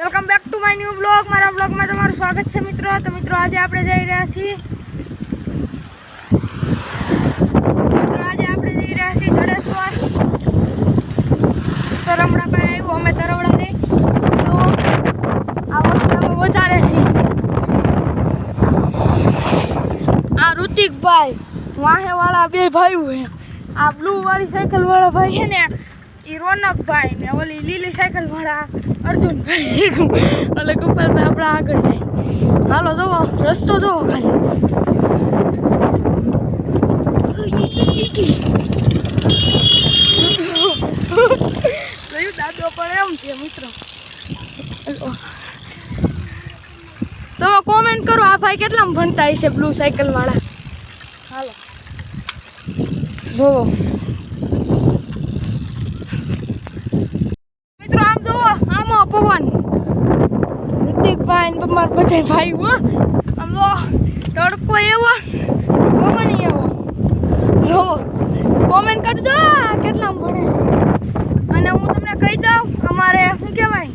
Welcome back to my new blog. મારા બ્લોગમાં તમારું સ્વાગત છે મિત્રો। તો મિત્રો આજે આપણે જઈ રહ્યા છીએ જડેશ્વર તરવડા પર આવ્યું। અમે તરવડા જઈ તો આ વખતે અમે વધારે છીએ। આ ઋતિકભાઈ વાહે વાળા બે ભાઈઓ છે। આ બ્લુ વાળી સાયકલ વાળા ભાઈ છે ને એ રોનકભાઈ ને ઓલી લીલી સાયકલ વાળા અર્જુનભાઈ એટલે ગોપાલભાઈ આપણે આગળ જાય। હાલો જોવો રસ્તો જોવો ખાલી દાદો પણ એમ છે મિત્રો। તમે કોમેન્ટ કરો આ ભાઈ કેટલામાં ભણતા હશે બ્લુ સાયકલ વાળા। હાલો જોવો મિત્રો આમ જોવો આમાં પવન ઋતિકભાઈ ને મારા બધા ભાઈ હો આમ જો તડકો એવો પવન એવો જોવો કોમેન્ટ કરજો કેટલામાં ભણે છે। અને હું તમને કહી દઉં અમારે શું કહેવાય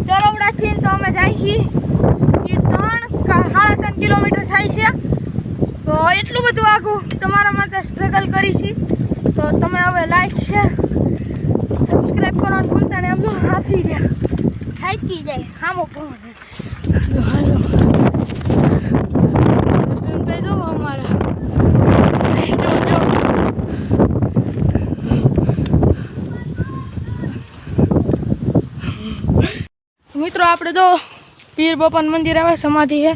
તરવડાથી તો અમે જાય છીએ એ 3.5 કિલોમીટર થાય છે। તો એટલું બધું આઘું તમારા માટે સ્ટ્રગલ કરી છે। તો તમે હવે લાઈક શેર સબસ્ક્રાઈબ કરવાનું ભૂલતા ને આમ જો હાફી રહ્યા થાકી જાય હામો પવન હાલો અર્જુનભાઈ જો અમારા જો મિત્રો આપણે જો પીર બાપાનું મંદિર આવે સમાધિ છે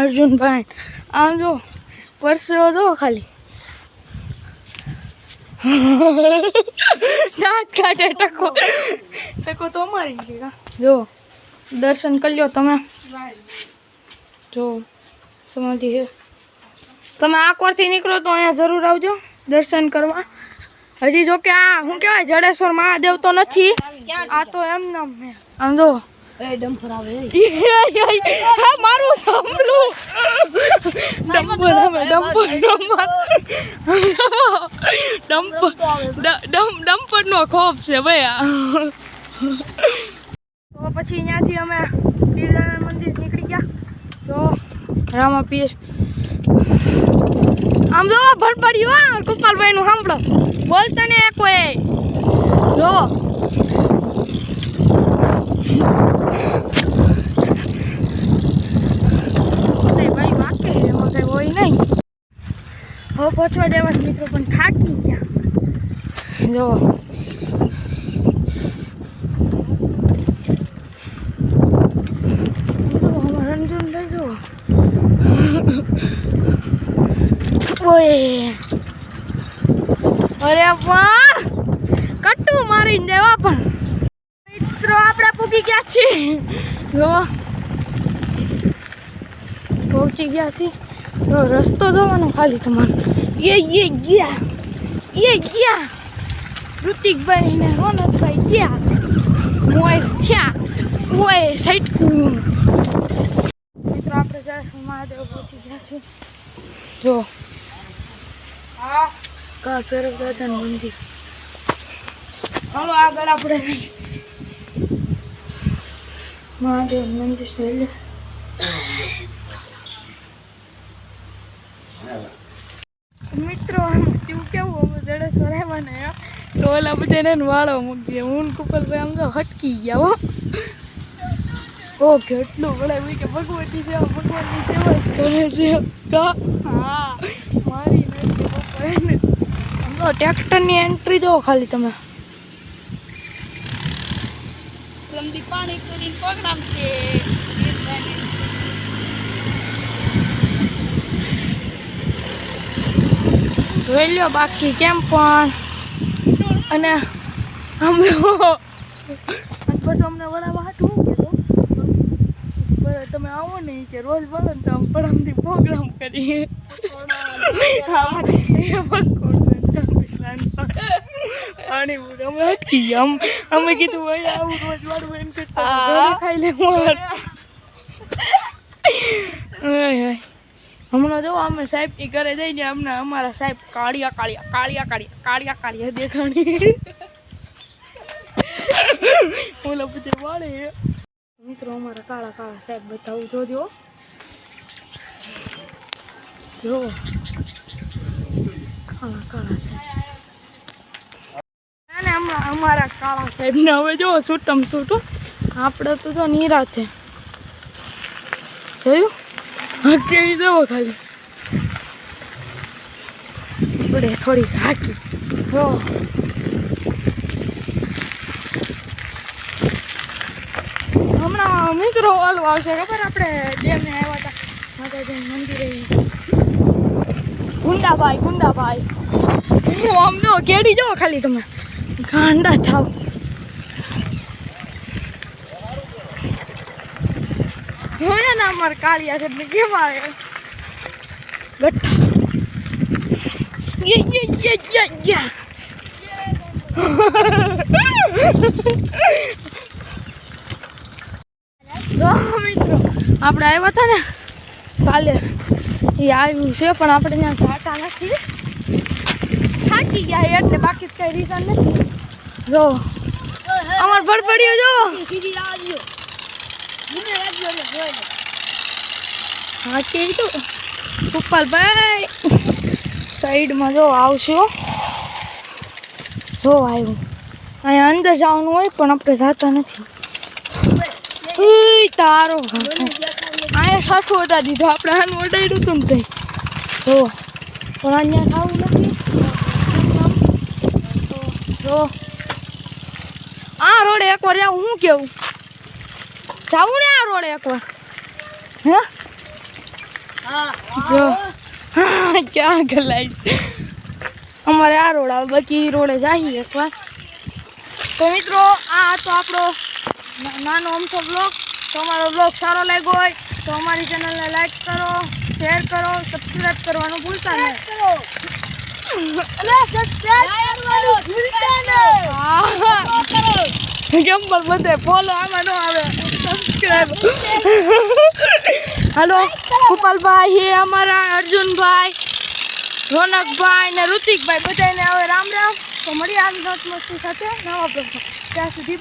અર્જુનભાઈ આમ જો પરસેવો જો ખાલી દાંત કાઢે ટકો તો અમારી છે જો દર્શન કરી લો તમે જો સમાધિ છે। તમે આ કોરથી નીકળો તો અહીંયા જરૂર આવજો દર્શન કરવા। હજી જો કે આ શું કહેવાય જડેશ્વર મહાદેવ તો નથી આ તો એમ નામ છે આમ જો ડમ્પર આવે મારું સાંભળું ડમ્પર આવે ડમ્પર નો ખોફ છે ભાઈ। તો પછી અહીંયાથી અમે પીરદાના મંદિર નીકળી ગયા। જો રામા પીર આમ જો ભણપડ્યું ગોપાલભાઈ નું સાંભળો બોલતા ને કોઈ જો ભાઈ વાકે એમાં કઈ હોય નહીં। હવે પહોંચવા દેવા મિત્રો પણ થાકી ગયા જો રંજનભાઈ જો ઓય અરે પણ કટ્ટુ મારીને દેવા પણ મિત્રો આપણે પૂગી ગયા છીએ જો પહોંચી ગયા છીએ તો રસ્તો જોવાનો ખાલી તમારે એ ગયા ઋતિકભાઈ ને રોનકભાઈ ગયા મોય થયા ઓય સાઈટકું મિત્રો આપણે જડેશ્વર મહાદેવ પહોંચી ગયા છીએ જો કા ભૈરવ દાદાનું મંદિર। હાલો આગળ આપણે મહાદેવ મંદિર છે મિત્રો તું કેવું જડેશ્વર આવ્યા ને તો ઓલા બધાને વાળો મૂકી દે હું કુપલભાઈ આમ તો હટકી ગયા હો કેટલું વળાવ્યું કે ભગવતી સેવા ભગવાનની સેવા જ કરે છે હા મારી નથી પપ્પા એને આમ તો ટ્રેક્ટરની એન્ટ્રી દો ખાલી તમે લંબી પાણી કરીને પ્રોગ્રામ છે જોઈ લો બાકી કેમ પણ અને આમ પછી અમને વડાવા હાટું તમે આવો ને કે રોજ બોલો ને તો આમ પડામથી પ્રોગ્રામ કરીએ પાણી અમે અટકી ગયા અમે કીધું ભાઈ આવું રોજ વાળું એમ કે ખાઈ લે હમણાં જો અમે સાહેબ ની ઘરે જઈને અમને અમારા સાહેબ કાળિયા દેખાણી ઓલા પછી વાળે મિત્રો અમારા કાળા કાળા સાહેબ બતાવું જોજો જો કાળા કાળા સાહેબ અને અમારા કાળા સાહેબ ને હવે જો છૂટમ છૂટું આપણે તો જો નિરાતે જોયું હા કેવી જવો ખાલી આપણે થોડી હાકી જો હમણાં મિત્રો ઓલું આવશે ખબર આપણે ડેમને આવ્યા હતા માતાજી મંદિરે ગુંડાભાઈ હું આમનો કેડી જાઓ ખાલી તમે ગાંડા થાવ જોયા ને અમારે કાળિયા છે એટલે કેમ આવે ગઠ્ઠા મિત્રો આપણે આવ્યા હતા ને કાલે એ આવ્યું છે પણ આપણે ત્યાં જાતા નથી થાકી ગયા એટલે બાકી કઈ રીઝન નથી જો અમાર ભડભડિયો જો હા કે તો ગોપાલભાઈ સાઈડમાં જો આવશે જો આવ્યું અહીંયા અંદર જવાનું હોય પણ આપણે જતા નથી તારો અહીંયા સાચું વટા દીધું આપણે આનું વટાડ્યું હતું ને તઈ જો પણ અહીંયા થવું નથી જો આ રોડે એકવાર જાઉં હું કેવું જાવું ને આ રોડે એકવાર હે જો ક્યાં ગલાઈ અમારે આ રોડ આવે બાકી રોડે જઈએ એકવાર તો મિત્રો આ તો આપણો નાનો અમથો બ્લોગ તો અમારો બ્લોગ સારો લાગ્યો હોય તો અમારી ચેનલને લાઈક કરો શેર કરો સબસ્ક્રાઈબ કરવાનું ભૂલતા નહીં કેમ પણ બધે ફોલો આમાં ન આવે સબસ્ક્રાઈબ हेलो गोपाल भाई हे हमारा अर्जुन भाई रौनक भाई ने ऋतिक भाई बधाई ने राम राम तो मरी आवी मस्ती साथे नवा प्रश्न ત્યાં સુધી